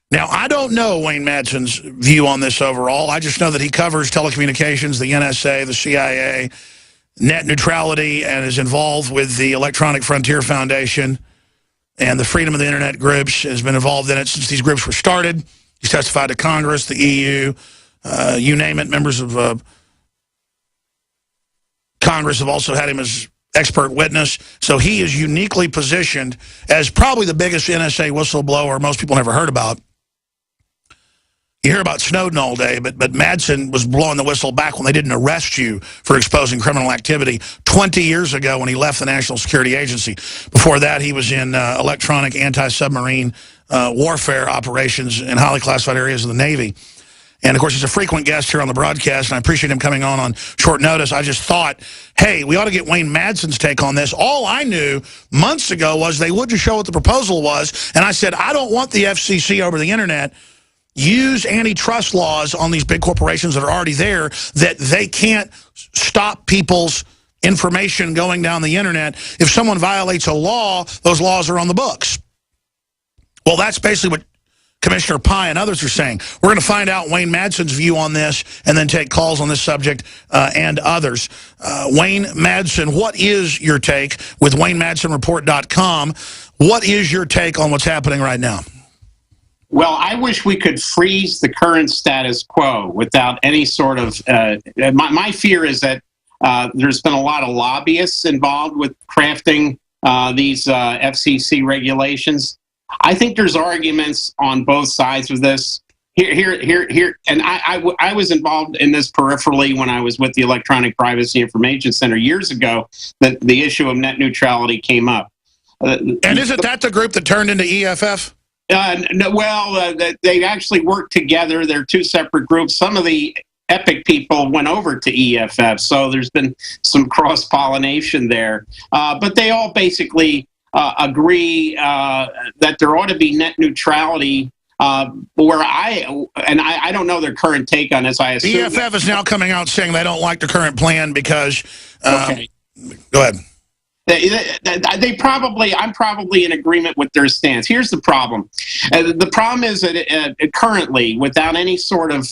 Now, I don't know Wayne Madsen's view on this overall. I just know that he covers telecommunications, the NSA, the CIA, net neutrality, and is involved with the Electronic Frontier Foundation and the Freedom of the Internet groups, has been involved in it since these groups were started. He's testified to Congress, the EU, you name it. Members of Congress have also had him as expert witness. So he is uniquely positioned as probably the biggest NSA whistleblower most people never heard about. You hear about Snowden all day, but Madsen was blowing the whistle back when they didn't arrest you for exposing criminal activity 20 years ago when he left the National Security Agency. Before that, he was in electronic anti-submarine warfare operations in highly classified areas of the Navy. And, of course, he's a frequent guest here on the broadcast, and I appreciate him coming on short notice. I just thought, hey, we ought to get Wayne Madsen's take on this. All I knew months ago was they wouldn't show what the proposal was, and I said, I don't want the FCC over the Internet use antitrust laws on these big corporations that are already there, that they can't stop people's information going down the Internet. If someone violates a law, those laws are on the books. Well, that's basically what Commissioner Pai and others are saying. We're going to find out Wayne Madsen's view on this and then take calls on this subject and others. Wayne Madsen, what is your take with WayneMadsenReport.com? What is your take on what's happening right now? Well, I wish we could freeze the current status quo without any sort of... my fear is that there's been a lot of lobbyists involved with crafting these FCC regulations. I think there's arguments on both sides of this. Here, and I was involved in this peripherally when I was with the Electronic Privacy Information Center years ago, that the issue of net neutrality came up. And isn't that the group that turned into EFF? No, well, they actually work together. They're two separate groups. Some of the Epic people went over to EFF, so there's been some cross-pollination there. But they all basically agree that there ought to be net neutrality. Where I don't know their current take on this. I assume EFF is now coming out saying they don't like the current plan because. Okay. Go ahead. I'm probably in agreement with their stance. Here's the problem. The problem is that currently, without any sort of,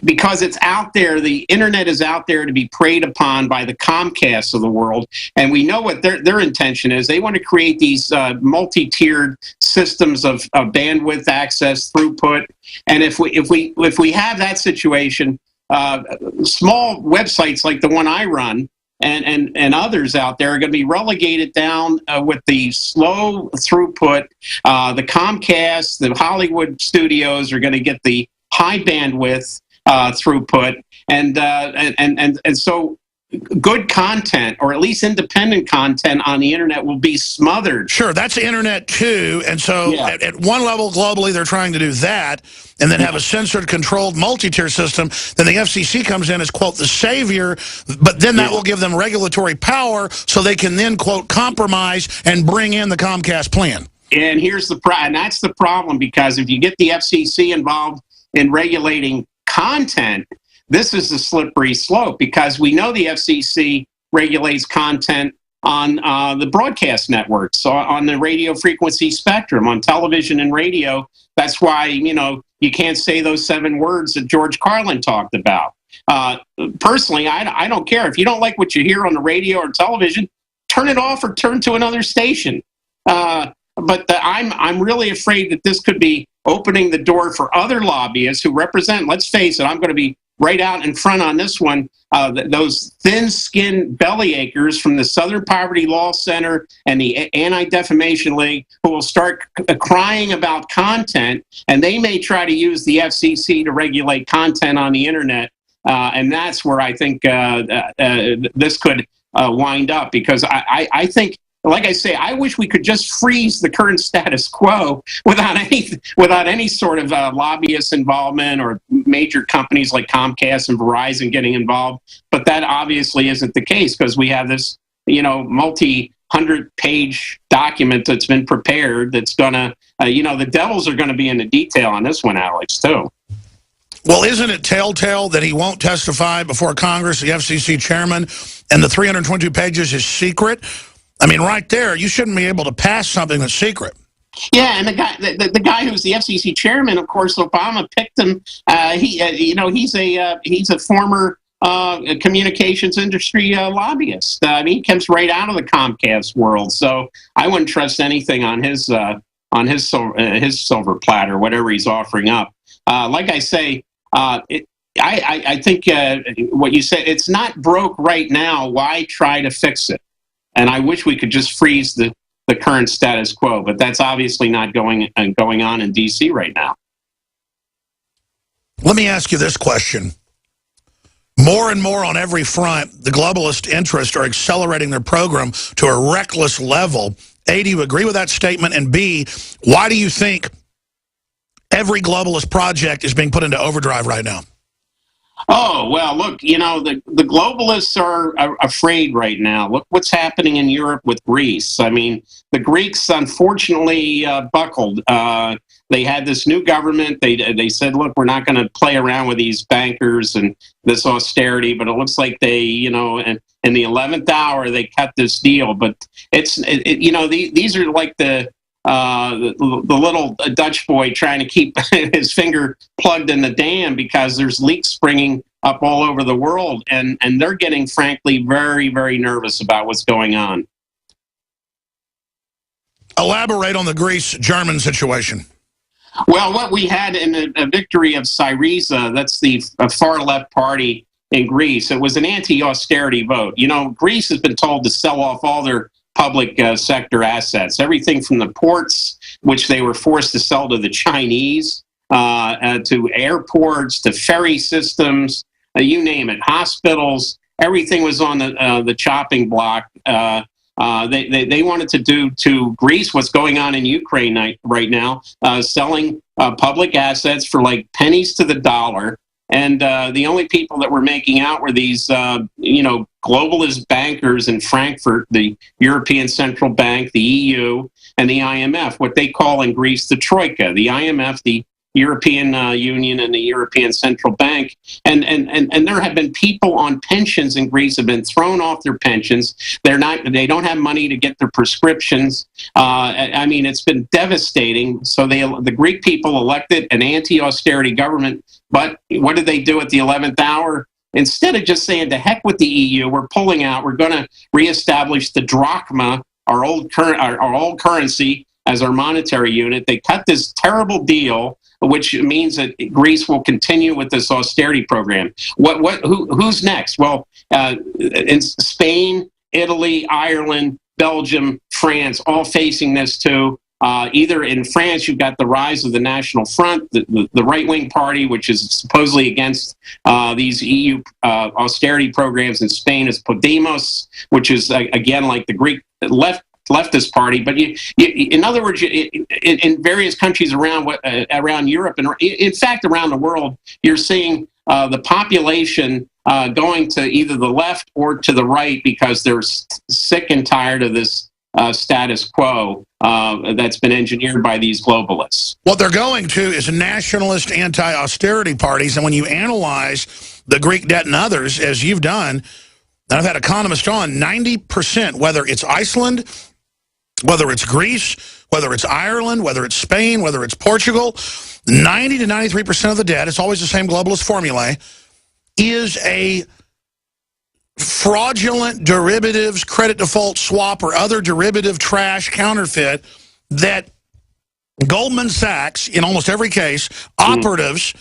because it's out there, the internet is out there to be preyed upon by the Comcasts of the world, and we know what their intention is. They want to create these multi-tiered systems of bandwidth, access, throughput, and if we have that situation, small websites like the one I run and others out there are going to be relegated down with the slow throughput. The Comcast, the Hollywood studios are going to get the high bandwidth throughput, and so good content, or at least independent content on the internet, will be smothered. Sure, that's the internet too, and so Yeah. at one level globally they're trying to do that, and then have a censored, controlled, multi-tier system. Then the FCC comes in as, quote, the savior, but then that will give them regulatory power so they can then, quote, compromise and bring in the Comcast plan. And here's and that's the problem, because if you get the FCC involved in regulating content, this is the slippery slope, because we know the FCC regulates content on the broadcast networks, so on the radio frequency spectrum, on television and radio. That's why, you can't say those 7 words that George Carlin talked about. Personally, I don't care. If you don't like what you hear on the radio or television, turn it off or turn to another station. But I'm really afraid that this could be opening the door for other lobbyists who represent, let's face it, I'm going to be right out in front on this one, those thin-skinned bellyachers from the Southern Poverty Law Center and the Anti-Defamation League, who will start crying about content, and they may try to use the FCC to regulate content on the internet, and that's where I think this could wind up, because I think, like I say, I wish we could just freeze the current status quo without any sort of lobbyist involvement or major companies like Comcast and Verizon getting involved. But that obviously isn't the case, because we have this, multi-100-page document that's been prepared that's gonna, the devils are going to be in the detail on this one, Alex, too. Well, isn't it telltale that he won't testify before Congress, the FCC chairman, and the 322 pages is secret? I mean, right there, you shouldn't be able to pass something that's secret. Yeah, and the guy who's the FCC chairman, of course, Obama picked him. He's a former communications industry lobbyist. I mean, he comes right out of the Comcast world, so I wouldn't trust anything on his silver platter, whatever he's offering up. Like I say, I think what you said, it's not broke right now. Why try to fix it? And I wish we could just freeze the current status quo, but that's obviously not going on in D.C. right now. Let me ask you this question. More and more on every front, the globalist interests are accelerating their program to a reckless level. A, do you agree with that statement? And B, why do you think every globalist project is being put into overdrive right now? Oh, well, look, the globalists are afraid right now. Look what's happening in Europe with Greece. I mean, the Greeks, unfortunately, buckled. They had this new government. They said, look, we're not going to play around with these bankers and this austerity, but it looks like they, in the 11th hour, they cut this deal. But these are like the little Dutch boy trying to keep his finger plugged in the dam because there's leaks springing up all over the world, and they're getting, frankly, very, very nervous about what's going on. Elaborate on the Greece-German situation. Well, what we had in a victory of Syriza, that's the far-left party in Greece, it was an anti-austerity vote. Greece has been told to sell off all their public sector assets, everything from the ports, which they were forced to sell to the Chinese, to airports, to ferry systems, you name it, hospitals, everything was on the chopping block. They wanted to do to Greece what's going on in Ukraine right now, selling public assets for like pennies to the dollar. And the only people that were making out were these, globalist bankers in Frankfurt, the European Central Bank, the EU, and the IMF, what they call in Greece the Troika, the IMF, the European Union, and the European Central Bank. And there have been people on pensions in Greece have been thrown off their pensions. They don't have money to get their prescriptions. I mean, it's been devastating. So the Greek people elected an anti-austerity government. But what did they do at the 11th hour? Instead of just saying, to heck with the EU, we're pulling out, we're going to reestablish the drachma, our old currency, as our monetary unit. They cut this terrible deal, which means that Greece will continue with this austerity program. Who's next? Well, in Spain, Italy, Ireland, Belgium, France, all facing this too. Either in France, you've got the rise of the National Front, the right-wing party, which is supposedly against these EU austerity programs. In Spain is Podemos, which is, again, like the Greek leftist party. But in other words, in various countries around Europe, and in fact around the world, you're seeing the population going to either the left or to the right because they're sick and tired of this status quo that's been engineered by these globalists. What they're going to is nationalist anti-austerity parties, and when you analyze the Greek debt and others, as you've done, and I've had economists on, 90%, whether it's Iceland, whether it's Greece, whether it's Ireland, whether it's Spain, whether it's Portugal, 90 to 93% of the debt, it's always the same globalist formulae, is a fraudulent derivatives, credit default swap, or other derivative trash counterfeit that Goldman Sachs, in almost every case, operatives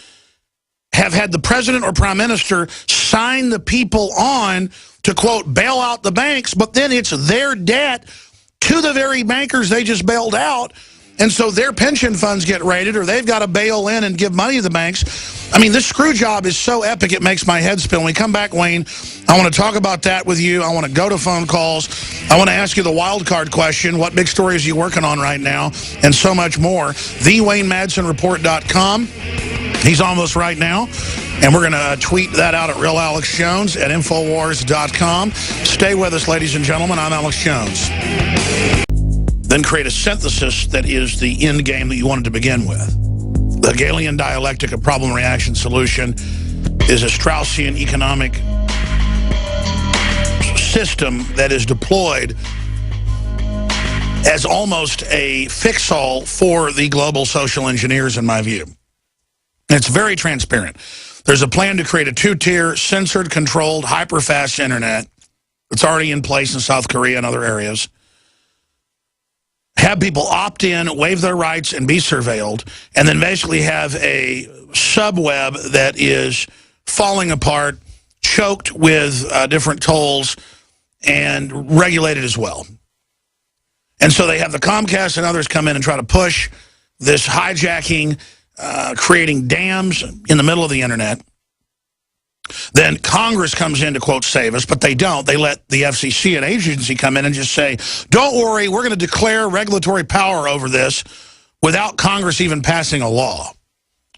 have had the president or prime minister sign the people on to, quote, bail out the banks, but then it's their debt to the very bankers they just bailed out. And so their pension funds get raided, or they've got to bail in and give money to the banks. I mean, this screw job is so epic it makes my head spin. When we come back, Wayne, I want to talk about that with you. I want to go to phone calls. I want to ask you the wild card question. What big stories are you working on right now? And so much more. TheWayneMadsenReport.com. He's almost right now. And we're going to tweet that out at RealAlexJones at Infowars.com. Stay with us, ladies and gentlemen. I'm Alex Jones. Then create a synthesis that is the end game that you wanted to begin with. The Hegelian dialectic of problem, reaction, solution is a Straussian economic system that is deployed as almost a fix-all for the global social engineers, in my view. And it's very transparent. There's a plan to create a two-tier, censored, controlled, hyper-fast internet. It's already in place in South Korea and other areas. Have people opt in, waive their rights, and be surveilled, and then basically have a subweb that is falling apart, choked with different tolls, and regulated as well. And so they have the Comcast and others come in and try to push this hijacking, creating dams in the middle of the internet. Then Congress comes in to, quote, save us, but they don't. They let the FCC, an agency, come in and just say, don't worry, we're going to declare regulatory power over this without Congress even passing a law.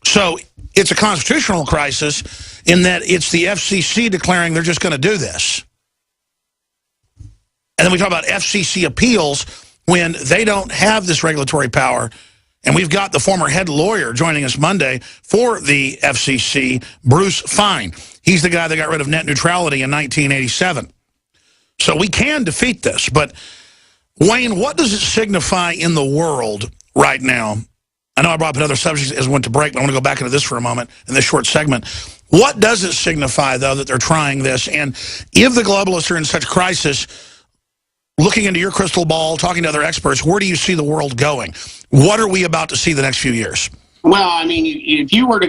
So it's a constitutional crisis in that it's the FCC declaring they're just going to do this. And then we talk about FCC appeals when they don't have this regulatory power. And we've got the former head lawyer joining us Monday for the FCC, Bruce Fine. He's the guy that got rid of net neutrality in 1987. So we can defeat this. But, Wayne, what does it signify in the world right now? I know I brought up another subject as we went to break, but I want to go back into this for a moment in this short segment. What does it signify, though, that they're trying this? And if the globalists are in such crisis, looking into your crystal ball, talking to other experts, where do you see the world going? What are we about to see the next few years? Well, I mean, if you were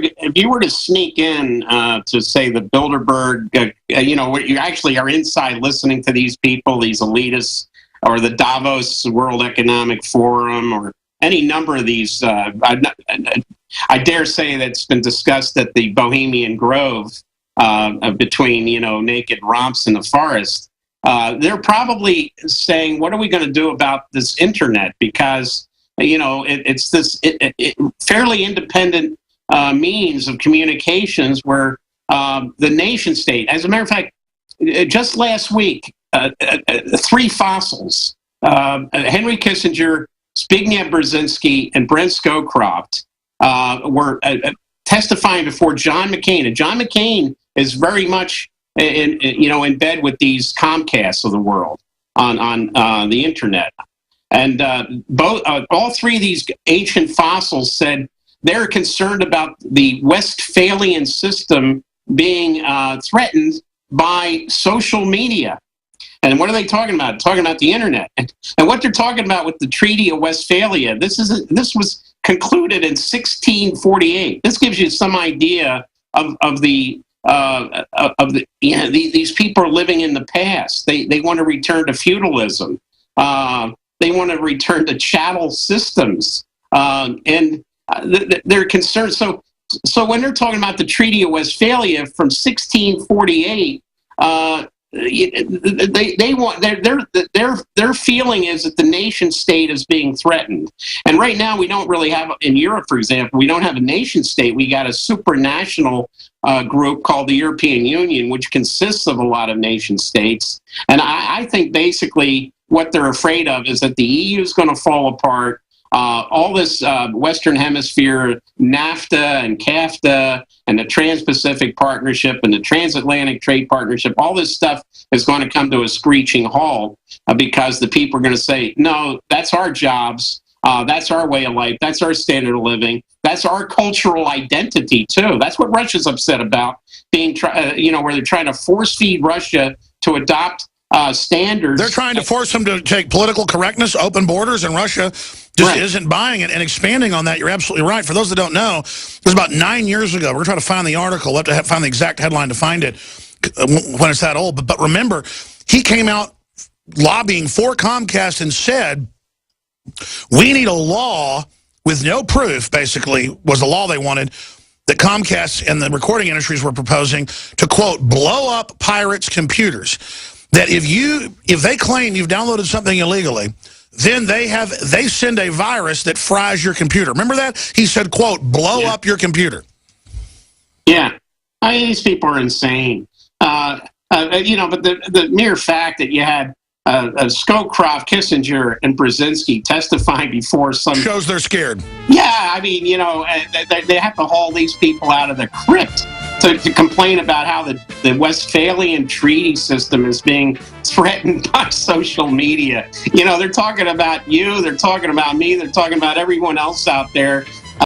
to sneak in to say the Bilderberg, you actually are inside listening to these people, these elitists, or the Davos World Economic Forum, or any number of these. I dare say that's been discussed at the Bohemian Grove between naked romps in the forest. They're probably saying, what are we going to do about this internet? Because, it's this fairly independent means of communications where the nation state, as a matter of fact, just last week, three fossils, Henry Kissinger, Zbigniew Brzezinski, and Brent Scowcroft were testifying before John McCain. And John McCain is very much in bed with these Comcasts of the world on the internet, and all three of these ancient fossils said they're concerned about the Westphalian system being threatened by social media. And what are they talking about? Talking about the internet, and what they're talking about with the Treaty of Westphalia. This was concluded in 1648. This gives you some idea of these people are living in the past. They want to return to feudalism. They want to return to chattel systems, and they're concerned. So when they're talking about the Treaty of Westphalia from 1648, their feeling is that the nation state is being threatened. And right now we don't really have, in Europe, for example, we don't have a nation state. We got a supranational group called the European Union, which consists of a lot of nation states. And I think basically what they're afraid of is that the EU is going to fall apart. All this Western Hemisphere, NAFTA and CAFTA and the Trans-Pacific Partnership and the Transatlantic Trade Partnership, all this stuff is going to come to a screeching halt because the people are going to say, no, that's our jobs. That's our way of life. That's our standard of living. That's our cultural identity, too. That's what Russia's upset about, where they're trying to force feed Russia to adopt standards. They're trying to force them to take political correctness, open borders, and Russia just isn't buying it and expanding on that. You're absolutely right. For those that don't know, it was about 9 years ago. We're going to try to find the article. We'll have to find the exact headline to find it when it's that old. But remember, he came out lobbying for Comcast and said, we need a law with no proof, basically, was the law they wanted, that Comcast and the recording industries were proposing to, quote, blow up pirates' computers. That if they claim you've downloaded something illegally, then they send a virus that fries your computer. Remember that? He said, quote, blow up your computer. Yeah. I mean, these people are insane. But the mere fact that you had Scowcroft, Kissinger, and Brzezinski testifying before some... shows they're scared. Yeah, I mean, they have to haul these people out of the crypt. to complain about how the Westphalian treaty system is being threatened by social media. You know, they're talking about you, they're talking about me, they're talking about everyone else out there